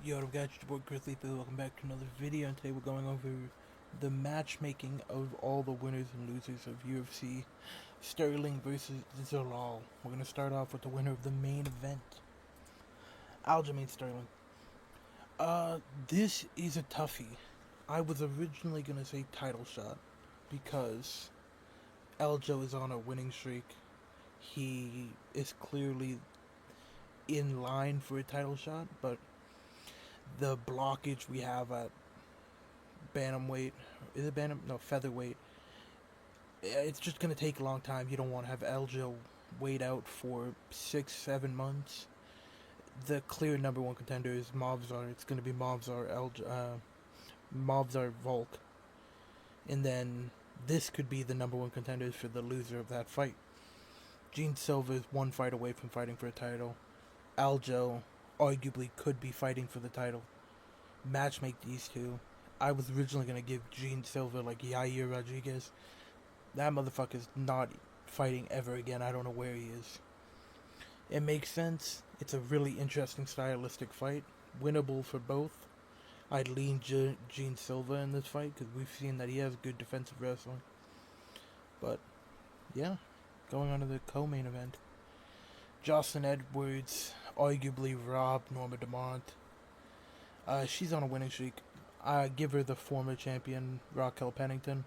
Yo, what up guys, it's your boy Grizzly Phil. Welcome back to another video, and today we're going over the matchmaking of all the winners and losers of UFC Sterling versus Zalal. We're going to start off with the winner of the main event, Aljamain Sterling. This is a toughie. I was originally going to say title shot because Aljo is on a winning streak. He is clearly in line for a title shot, but the blockage we have at bantamweight, is it bantam? No, featherweight. It's just gonna take a long time. You don't want to have Aljo wait out for 6, 7 months. The clear number one contender is Movzar. It's gonna be Movzar Volk, and then this could be the number one contender for the loser of that fight. Gene Silva is one fight away from fighting for a title. Aljo arguably could be fighting for the title. Matchmake these two. I was originally gonna give Gene Silva like Yair Rodriguez. That motherfucker's not fighting ever again. I don't know where he is. It makes sense. It's a really interesting stylistic fight. Winnable for both. I'd lean Gene Silva in this fight because we've seen that he has good defensive wrestling. But, yeah. Going on to the co-main event. Jocelyn Edwards arguably robbed Norma Dumont. She's on a winning streak. I give her the former champion, Raquel Pennington.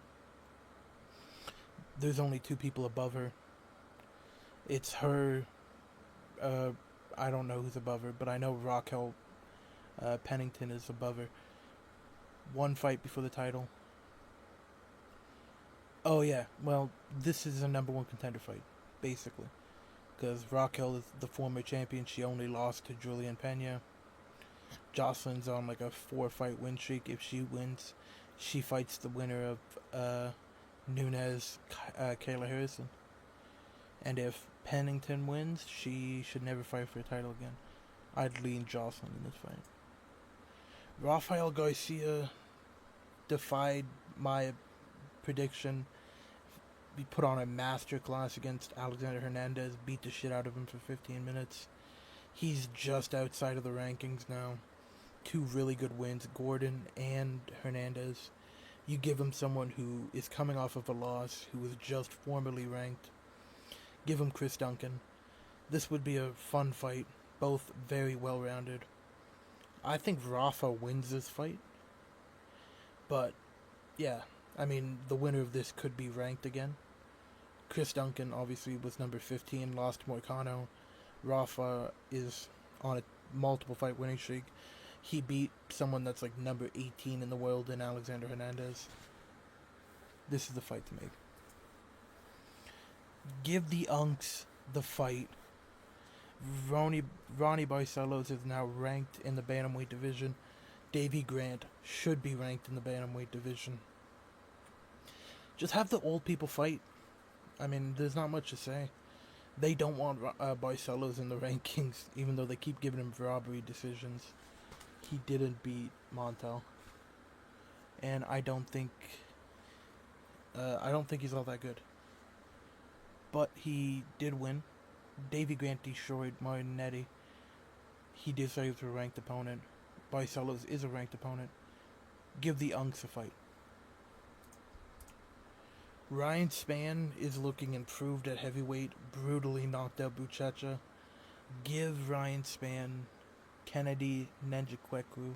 There's only two people above her. It's her. I don't know who's above her, but I know Raquel Pennington is above her. One fight before the title. Oh yeah, well, this is a number one contender fight, basically. Because Raquel is the former champion. She only lost to Julian Pena. Jocelyn's on like a 4-fight win streak. If she wins, she fights the winner of Nunes, Kayla Harrison. And if Pennington wins, she should never fight for a title again. I'd lean Jocelyn in this fight. Rafael Garcia defied my prediction. He put on a masterclass against Alexander Hernandez, beat the shit out of him for 15 minutes. He's just outside of the rankings now. Two really good wins, Gordon and Hernandez. You give him someone who is coming off of a loss, who was just formerly ranked. Give him Chris Duncan. This would be a fun fight, both very well rounded. I think Rafa wins this fight, but yeah, I mean, the winner of this could be ranked again. Chris Duncan obviously was number 15, lost to Moicano. Rafa is on a multiple fight winning streak. He beat someone that's like number 18 in the world in Alexander Hernandez. This is the fight to make. Give the Unks the fight. Ronnie Barcelos is now ranked in the bantamweight division. Davey Grant should be ranked in the bantamweight division. Just have the old people fight. I mean, there's not much to say. They don't want Barcelos in the rankings, even though they keep giving him robbery decisions. He didn't beat Montel, and I don't think he's all that good. But he did win. Davey Grant destroyed Martinetti. He deserves a ranked opponent. Barcelos is a ranked opponent. Give the Unks a fight. Ryan Spann is looking improved at heavyweight. Brutally knocked out Buchecha. Give Ryan Spann Kennedy Nzechukwu.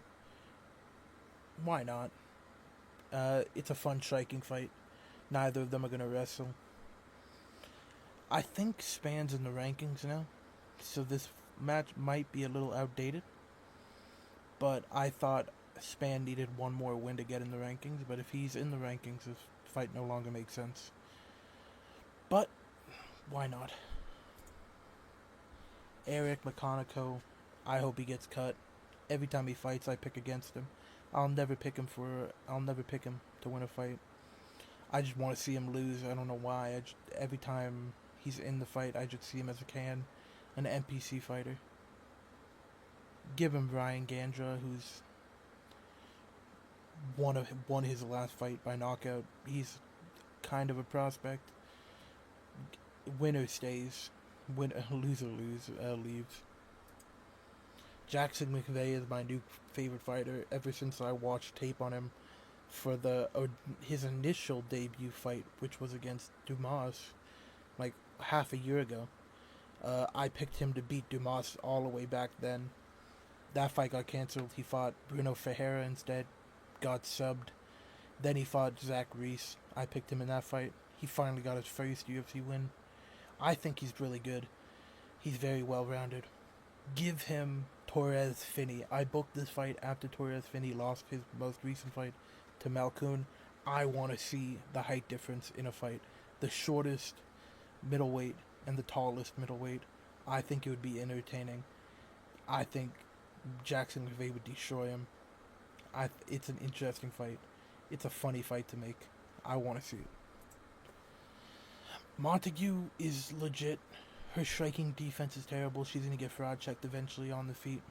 Why not? It's a fun striking fight. Neither of them are going to wrestle. I think Spann's in the rankings now, so this match might be a little outdated. But I thought Spann needed one more win to get in the rankings, but if he's in the rankings, this fight no longer makes sense. But, why not? Eric McConaughey, I hope he gets cut. Every time he fights, I pick against him. I'll never pick him to win a fight. I just want to see him lose. I don't know why. Every time he's in the fight, I just see him as an NPC fighter. Give him Ryan Gandra, who's won his last fight by knockout. He's kind of a prospect. Winner stays. Loser leaves. Jackson McVeigh is my new favorite fighter ever since I watched tape on him for his initial debut fight, which was against Dumas, like half a year ago. I picked him to beat Dumas all the way back then. That fight got canceled. He fought Bruno Ferreira instead, got subbed. Then he fought Zach Reese. I picked him in that fight. He finally got his first UFC win. I think he's really good. He's very well rounded. Give him Torres Finney. I booked this fight after Torres Finney lost his most recent fight to Malkoun. I want to see the height difference in a fight. The shortest middleweight and the tallest middleweight. I think it would be entertaining. I think Jackson McVeigh would destroy him. It's an interesting fight. It's a funny fight to make. I want to see it. Montague is legit. Her striking defense is terrible. She's going to get fraud checked eventually on the feet.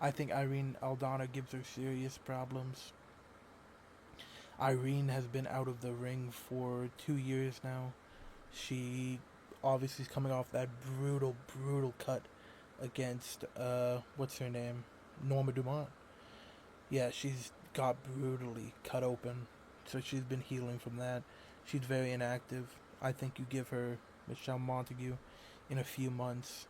I think Irene Aldana gives her serious problems. Irene has been out of the ring for 2 years now. She obviously is coming off that brutal cut against, what's her name? Norma Dumont. Yeah, she's got brutally cut open. So she's been healing from that. She's very inactive. I think you give her Michelle Montague in a few months.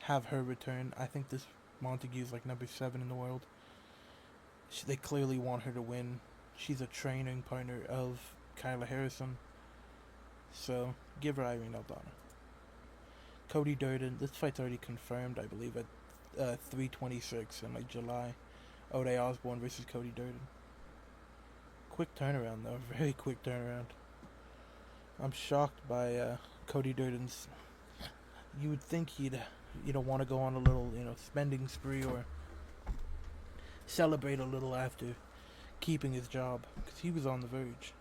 Have her return. I think this Montague is like number 7 in the world. They clearly want her to win. She's a training partner of Kyla Harrison. So, give her Irene Aldana. Cody Durden. This fight's already confirmed, I believe, at 326 in like July. Ode Osborne versus Cody Durden. Quick turnaround, though. Very quick turnaround. I'm shocked by Cody Durden's. You would think he'd, want to go on a little, spending spree or celebrate a little after keeping his job, because he was on the verge.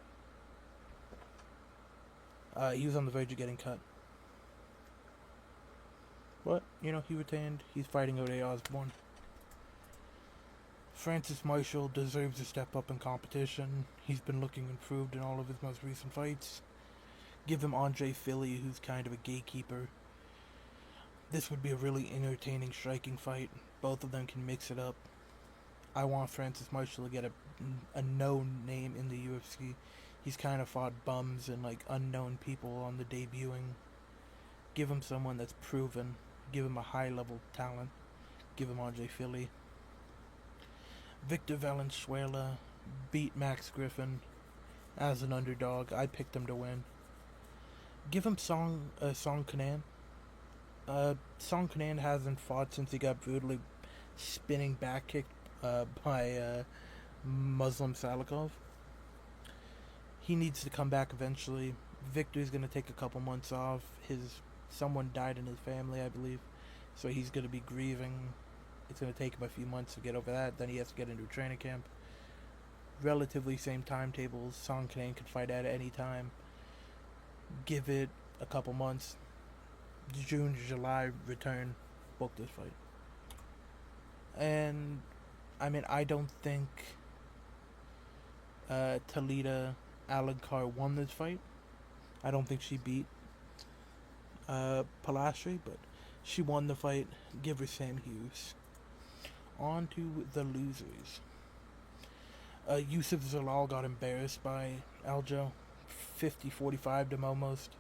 He was on the verge of getting cut. But, he retained. He's fighting Ode Osborne. Francis Marshall deserves to step up in competition. He's been looking improved in all of his most recent fights. Give him Andre Philly, who's kind of a gatekeeper. This would be a really entertaining striking fight. Both of them can mix it up. I want Francis Marshall to get a known name in the UFC. He's kind of fought bums and like unknown people on the debuting. Give him someone that's proven. Give him a high level talent. Give him Andre Philly. Victor Valenzuela beat Max Griffin as an underdog. I picked him to win. Give him Song Kanan. Song Kanan hasn't fought since he got brutally spinning back kicked by Muslim Salikov. He needs to come back eventually. Victor's going to take a couple months off. Someone died in his family, I believe, so he's going to be grieving. It's going to take him a few months to get over that. Then he has to get into a training camp. Relatively same timetables. Song Kanan can fight at any time. Give it a couple months. June, July, return. Book this fight. And, I don't think Talita Alencar won this fight. I don't think she beat Palastri, but she won the fight. Give her Sam Hughes. On to the losers. Yusuf Zalal got embarrassed by Aljo. 50-45 to almost.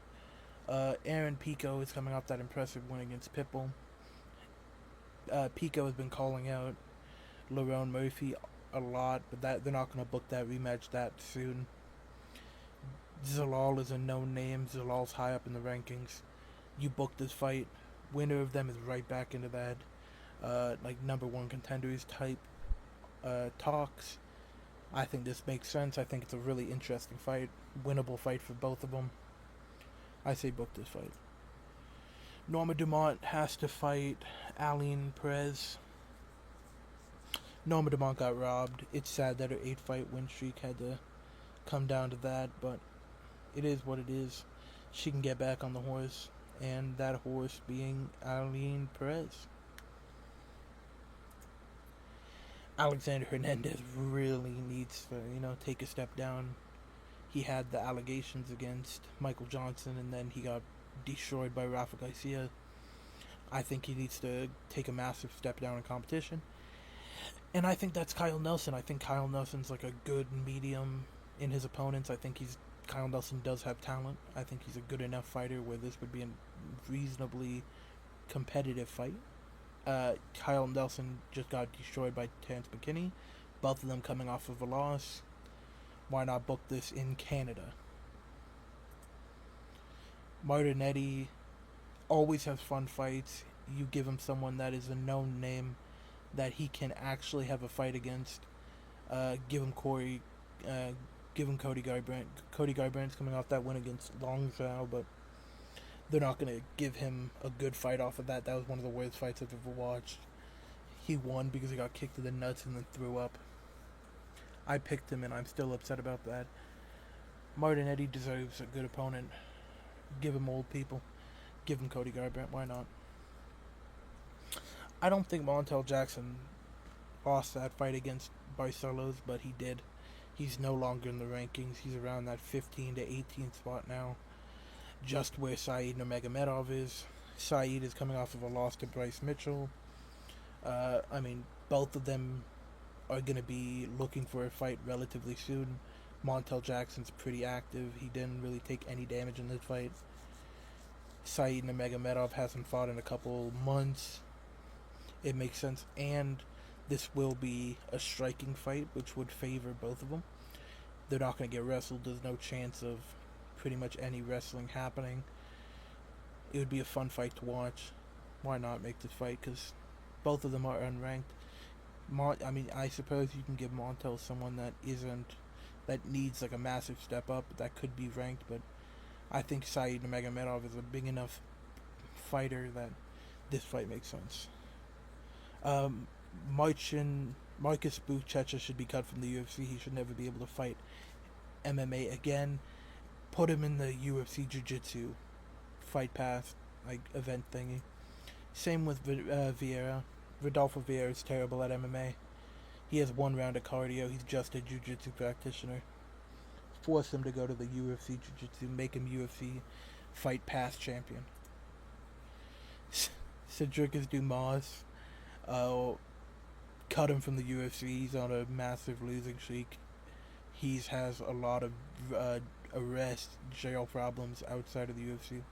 Aaron Pico is coming off that impressive win against Pitbull. Pico has been calling out Lerone Murphy a lot, but they're not going to book that rematch that soon. Zalal is a known name. Zalal's high up in the rankings. You book this fight. Winner of them is right back into that number one contenders type talks. I think this makes sense. I think it's a really interesting fight. Winnable fight for both of them. I say book this fight. Norma Dumont has to fight Aline Perez. Norma Dumont got robbed. It's sad that her 8-fight win streak had to come down to that, but it is what it is. She can get back on the horse, and that horse being Aline Perez. Alexander Hernandez really needs to, take a step down. He had the allegations against Michael Johnson, and then he got destroyed by Rafa Garcia. I think he needs to take a massive step down in competition. And I think that's Kyle Nelson. I think Kyle Nelson's like a good medium in his opponents. I think Kyle Nelson does have talent. I think he's a good enough fighter where this would be a reasonably competitive fight. Kyle Nelson just got destroyed by Terrence McKinney, both of them coming off of a loss. Why not book this in Canada? Martinetti always has fun fights. You give him someone that is a known name that he can actually have a fight against. Give him Corey. Give him Cody Garbrandt. Cody Garbrandt's coming off that win against Long Zhao, but they're not going to give him a good fight off of that. That was one of the worst fights I've ever watched. He won because he got kicked in the nuts and then threw up. I picked him, and I'm still upset about that. Martinetti deserves a good opponent. Give him old people. Give him Cody Garbrandt. Why not? I don't think Montel Jackson lost that fight against Barcelos, but he did. He's no longer in the rankings. He's around that 15 to 18 spot now, just where Saeed Nurmagomedov is. Saeed is coming off of a loss to Bryce Mitchell. Both of them are going to be looking for a fight relatively soon. Montel Jackson's pretty active. He didn't really take any damage in this fight. Saeed Nurmagomedov hasn't fought in a couple months. It makes sense, and this will be a striking fight, which would favor both of them. They're not going to get wrestled. There's no chance of pretty much any wrestling happening. It would be a fun fight to watch. Why not make this fight? Because both of them are unranked. I suppose you can give Montel someone that needs like a massive step up, that could be ranked, but I think Saeed Nurmagomedov is a big enough fighter that this fight makes sense. Marcus Buchecha should be cut from the UFC. He should never be able to fight MMA again. Put him in the UFC Jiu-Jitsu fight pass, like, event thingy. Same with Vieira. Rodolfo Vieira is terrible at MMA. He has one round of cardio. He's just a Jiu-Jitsu practitioner. Force him to go to the UFC Jiu-Jitsu. Make him UFC fight pass champion. Cedricus Dumas. Cut him from the UFC. He's on a massive losing streak. He has a lot of arrest, jail problems outside of the UFC.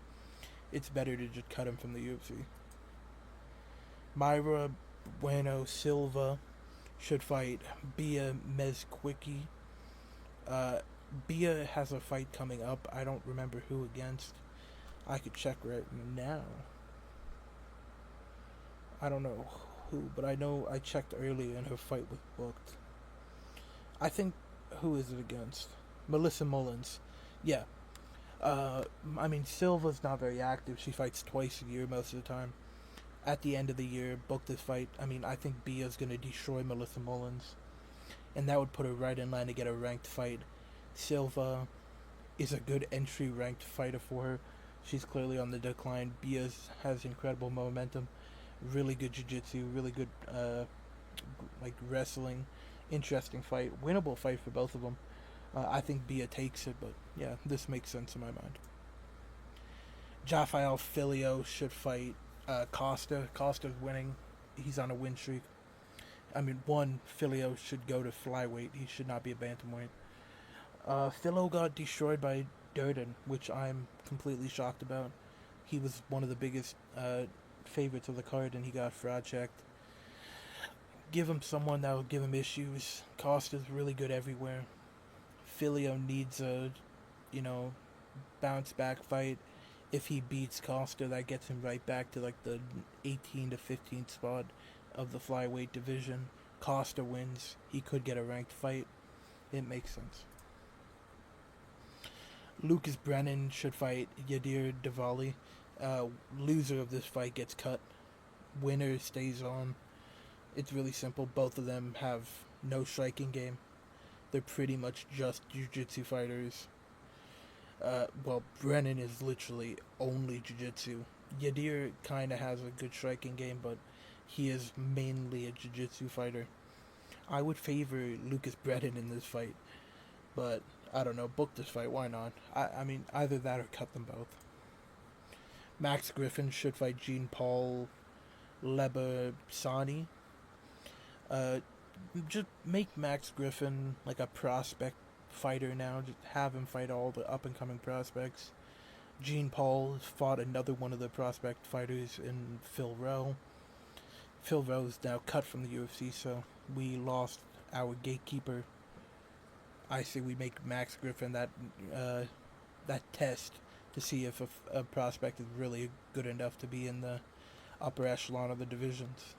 It's better to just cut him from the UFC. Myra Bueno Silva should fight Bia Mezquicki. Bia has a fight coming up. I don't remember who against. I could check right now. I don't know who, but I know I checked earlier and her fight was booked. I think, who is it against? Melissa Mullins. Yeah. Silva's not very active. She fights twice a year most of the time. At the end of the year, book this fight. I think Bia's going to destroy Melissa Mullins. And that would put her right in line to get a ranked fight. Silva is a good entry ranked fighter for her. She's clearly on the decline. Bia has incredible momentum. Really good jiu-jitsu. Really good wrestling. Interesting fight. Winnable fight for both of them. I think Bia takes it, but yeah, this makes sense in my mind. Rafael Filio should fight Costa. Costa's winning. He's on a win streak. Filio should go to flyweight. He should not be a bantamweight. Filio got destroyed by Durden, which I'm completely shocked about. He was one of the biggest favorites of the card, and he got fraud checked. Give him someone that will give him issues. Costa's really good everywhere. Filio needs a, bounce back fight. If he beats Costa, that gets him right back to like the 18 to 15 spot of the flyweight division. Costa wins. He could get a ranked fight. It makes sense. Lucas Brennan should fight Yadir Davali. Loser of this fight gets cut. Winner stays on. It's really simple. Both of them have no striking game. They're pretty much just jiu-jitsu fighters. Brennan is literally only jiu-jitsu. Yadir kind of has a good striking game, but he is mainly a jiu-jitsu fighter. I would favor Lucas Brennan in this fight, but I don't know. Book this fight. Why not? Either that or cut them both. Max Griffin should fight Jean Paul Lebasani. Uh, just make Max Griffin like a prospect fighter now. Just have him fight all the up and coming prospects. Jean Paul fought another one of the prospect fighters in Phil Rowe. Phil Rowe is now cut from the UFC, so we lost our gatekeeper. I say we make Max Griffin that test to see if a prospect is really good enough to be in the upper echelon of the divisions.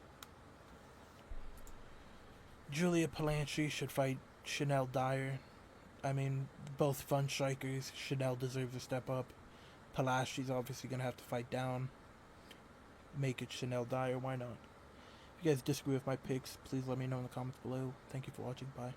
Julia Palantri should fight Chanel Dyer. I mean, both fun strikers. Chanel deserves a step up. Palastri's obviously going to have to fight down. Make it Chanel Dyer. Why not? If you guys disagree with my picks, please let me know in the comments below. Thank you for watching. Bye.